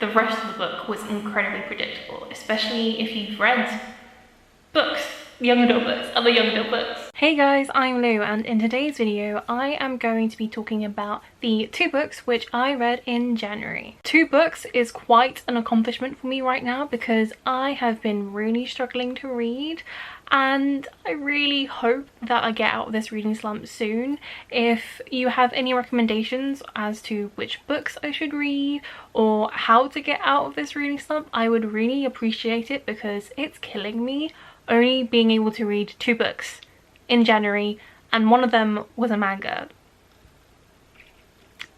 The rest of the book was incredibly predictable, especially if you've read books, young adult books, other young adult books. Hey guys, I'm Lou, and in today's video I am going to be talking about the 2 books which I read in January. 2 books is quite an accomplishment for me right now because I have been really struggling to read, and I really hope that I get out of this reading slump soon. If you have any recommendations as to which books I should read or how to get out of this reading slump, I would really appreciate it because it's killing me only being able to read 2 books in January, and one of them was a manga.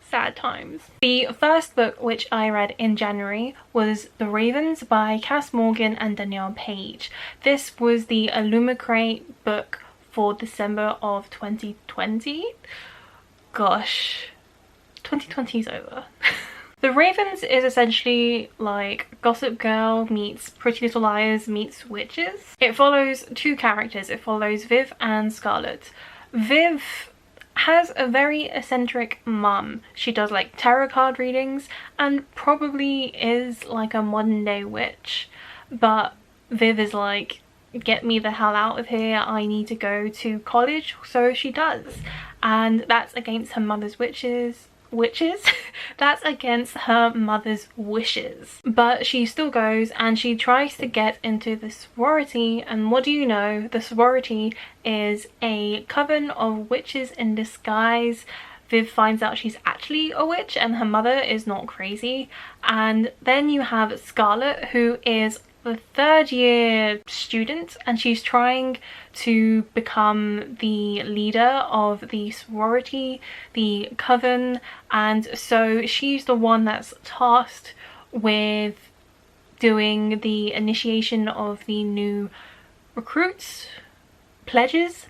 Sad times. The first book which I read in January was The Ravens by Kass and Danielle Paige. This was the Illumicrate book for December of 2020. Gosh, 2020 is over. The Ravens is essentially like Gossip Girl meets Pretty Little Liars meets Witches. It follows 2 characters. It follows Viv and Scarlett. Viv has a very eccentric mum. She does like tarot card readings and probably is like a modern day witch. But Viv is like, get me the hell out of here, I need to go to college. So she does. And that's against her mother's wishes. That's against her mother's wishes, but she still goes and she tries to get into the sorority, and what do you know, the sorority is a coven of witches in disguise. Viv finds out she's actually a witch and her mother is not crazy. And then you have Scarlett, who is the 3rd year student, and she's trying to become the leader of the sorority, the coven, and so she's the one that's tasked with doing the initiation of the new recruits. Pledges,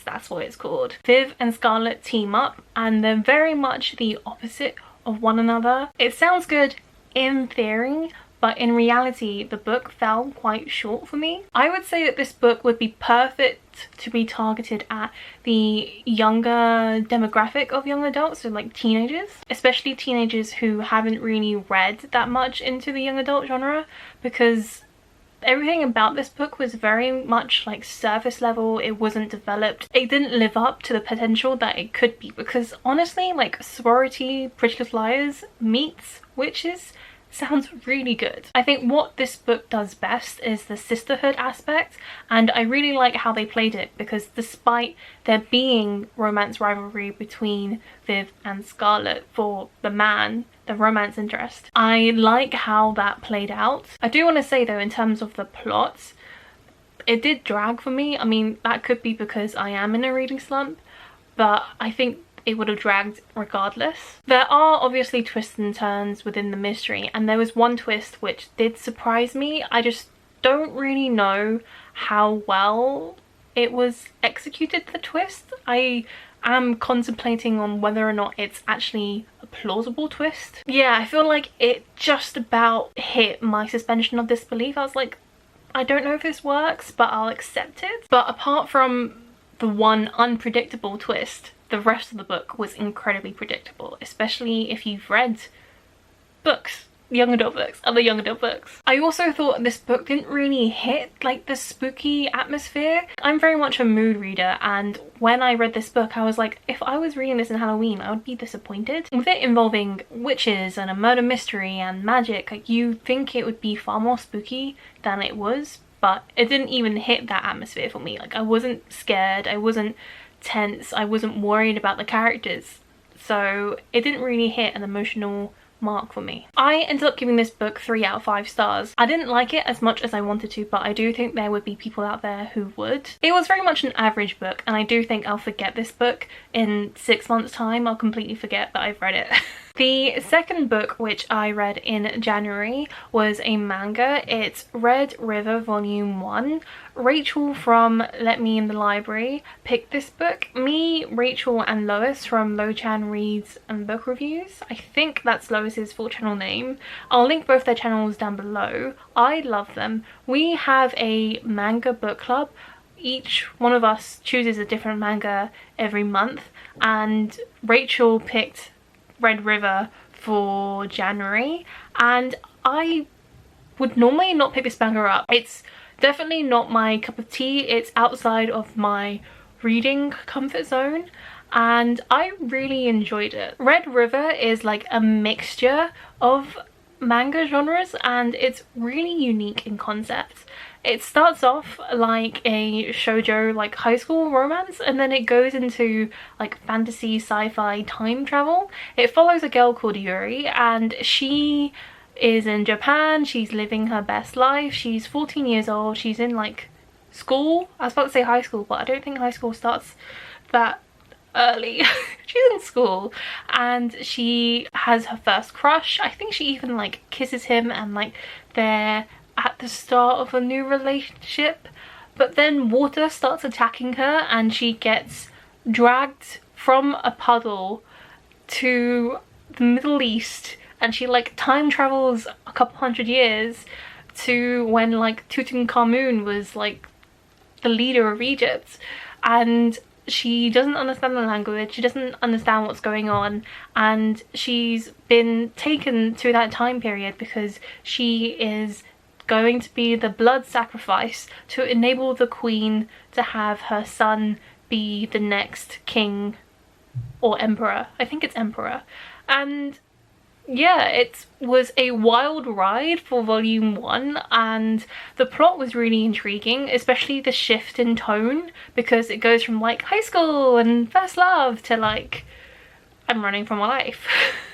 that's what it's called. Viv and Scarlett team up and they're very much the opposite of one another. It sounds good in theory, but in reality the book fell quite short for me. I would say that this book would be perfect to be targeted at the younger demographic of young adults, so like teenagers, especially teenagers who haven't really read that much into the young adult genre, because everything about this book was very much like surface level. It wasn't developed. It didn't live up to the potential that it could be, because honestly, like sorority, Pretty Little Liars meets witches sounds really good. I think what this book does best is the sisterhood aspect, and I really like how they played it, because despite there being romance rivalry between Viv and Scarlett for the man, the romance interest, I like how that played out. I do want to say though, in terms of the plot, it did drag for me. I mean, that could be because I am in a reading slump, but I think it would have dragged regardless. There are obviously twists and turns within the mystery, and there was one twist which did surprise me. I just don't really know how well it was executed, the twist. I am contemplating on whether or not it's actually a plausible twist. Yeah, I feel like it just about hit my suspension of disbelief. I was like, I don't know if this works, but I'll accept it. But apart from the one unpredictable twist, the rest of the book was incredibly predictable, especially if you've read books, young adult books, other young adult books. I also thought this book didn't really hit like the spooky atmosphere. I'm very much a mood reader, and when I read this book I was like, if I was reading this in Halloween I would be disappointed. With it involving witches and a murder mystery and magic, like, you think it would be far more spooky than it was, but it didn't even hit that atmosphere for me. Like, I wasn't scared, I wasn't tense, I wasn't worried about the characters, so it didn't really hit an emotional mark for me. I ended up giving this book 3 out of 5 stars. I didn't like it as much as I wanted to, but I do think there would be people out there who would. It was very much an average book, and I do think I'll forget this book in 6 months time. I'll completely forget that I've read it. The second book which I read in January was a manga. It's Red River Volume 1. Rachel from Let Me in the Library picked this book. Me, Rachel and Lois from Lo-chan Reads and Book Reviews. I think that's Lois's full channel name. I'll link both their channels down below. I love them. We have a manga book club. Each one of us chooses a different manga every month, and Rachel picked Red River for January, and I would normally not pick this manga up. It's definitely not my cup of tea. It's outside of my reading comfort zone, and I really enjoyed it. Red River is like a mixture of manga genres, and it's really unique in concept. It starts off like a shoujo, like high school romance, and then it goes into like fantasy, sci-fi, time travel. It follows a girl called Yuri, and she is in Japan. She's living her best life. She's 14 years old. She's in like school. I was about to say high school, but I don't think high school starts that early. She's in school, and she has her first crush. I think she even like kisses him, and like they're at the start of a new relationship, but then water starts attacking her and she gets dragged from a puddle to the Middle East, and she like time travels a couple hundred years to when like Tutankhamun was like the leader of Egypt, and she doesn't understand the language, she doesn't understand what's going on, and she's been taken to that time period because she is going to be the blood sacrifice to enable the queen to have her son be the next king or emperor. I think it's emperor. And yeah, it was a wild ride for volume 1, and the plot was really intriguing, especially the shift in tone, because it goes from like high school and first love to like I'm running for my life.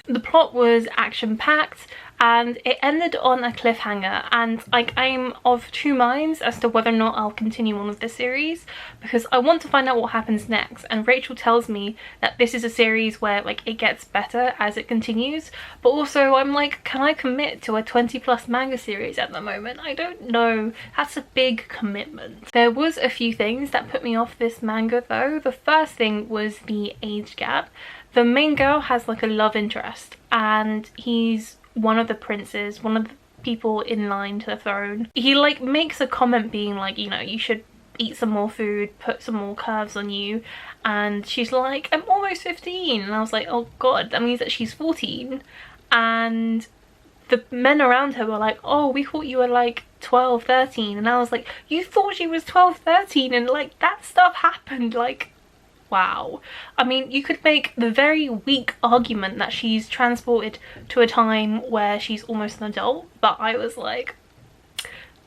The plot was action-packed, and it ended on a cliffhanger, and like I'm of two minds as to whether or not I'll continue on with this series, because I want to find out what happens next, and Rachel tells me that this is a series where like it gets better as it continues, but also I'm like, can I commit to a 20+ manga series at the moment? I don't know. That's a big commitment. There was a few things that put me off this manga though. The first thing was the age gap. The main girl has like a love interest, and he's one of the princes, one of the people in line to the throne. He like makes a comment being like, you know, you should eat some more food, put some more curves on you, and she's like, I'm almost 15, and I was like, oh god, that means that she's 14. And the men around her were like, oh, we thought you were like 12, 13, and I was like, you thought she was 12, 13, and like that stuff happened, like wow. I mean, you could make the very weak argument that she's transported to a time where she's almost an adult, but I was like,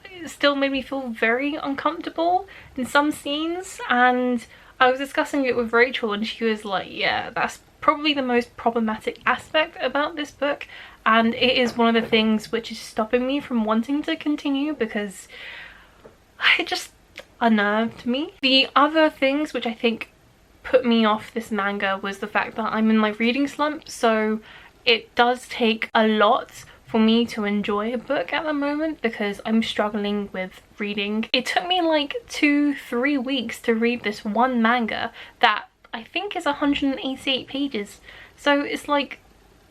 it still made me feel very uncomfortable in some scenes, and I was discussing it with Rachel and she was like, yeah, that's probably the most problematic aspect about this book, and it is one of the things which is stopping me from wanting to continue because it just unnerved me. The other things which I think put me off this manga was the fact that I'm in my reading slump, so it does take a lot for me to enjoy a book at the moment because I'm struggling with reading. It took me like 2-3 weeks to read this one manga that I think is 188 pages, so it's like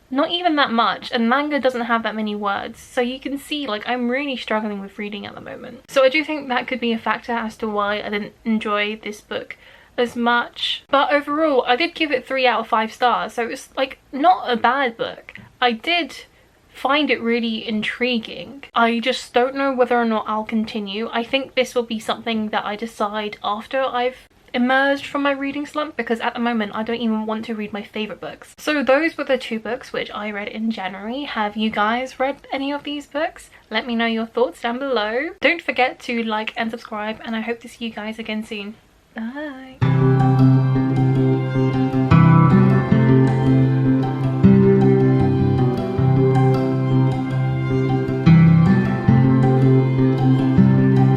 not even that much, and manga doesn't have that many words, so you can see like I'm really struggling with reading at the moment. So I do think that could be a factor as to why I didn't enjoy this book as much, but overall I did give it 3 out of 5 stars, so it's like not a bad book. I did find it really intriguing. I just don't know whether or not I'll continue. I think this will be something that I decide after I've emerged from my reading slump, because at the moment I don't even want to read my favorite books. So those were the 2 books which I read in January. Have you guys read any of these books? Let me know your thoughts down below. Don't forget to like and subscribe, and I hope to see you guys again soon. Bye.